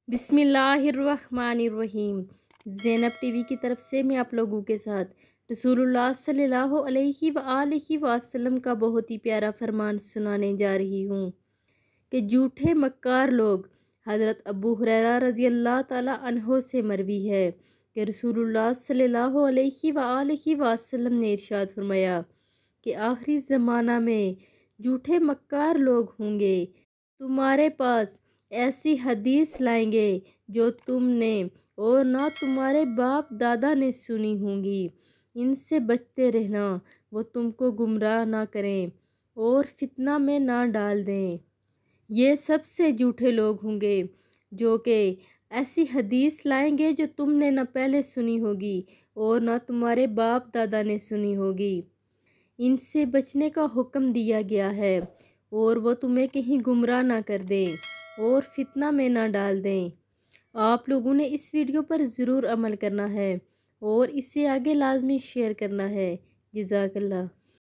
बिस्मिल्लाहिर्रहमानिर्रहीम। ज़ैनब टीवी की तरफ से मैं आप लोगों के साथ रसूलुल्लाह सल्लल्लाहु अलैहि वआलिहि वसल्लम का बहुत ही प्यारा फरमान सुनाने जा रही हूँ कि झूठे मक्कार लोग। हज़रत अबू हुरैरा रज़ी अल्लाह ताला अन्हो से मरवी है कि रसूलुल्लाह सल्लल्लाहु अलैहि वआलिहि वसल्लम ने इरशाद फरमाया कि आखिरी ज़माना में झूठे मक्कार लोग होंगे, तुम्हारे पास ऐसी हदीस लाएंगे जो तुमने और ना तुम्हारे बाप दादा ने सुनी होंगी। इनसे बचते रहना, वो तुमको गुमराह ना करें और फितना में ना डाल दें। ये सबसे झूठे लोग होंगे जो कि ऐसी हदीस लाएंगे जो तुमने ना पहले सुनी होगी और ना तुम्हारे बाप दादा ने सुनी होगी। इनसे बचने का हुक्म दिया गया है और वो तुम्हें कहीं गुमराह ना कर दें और फितना में ना डाल दें। आप लोगों ने इस वीडियो पर ज़रूर अमल करना है और इसे आगे लाजमी शेयर करना है। जज़ाकल्लाह।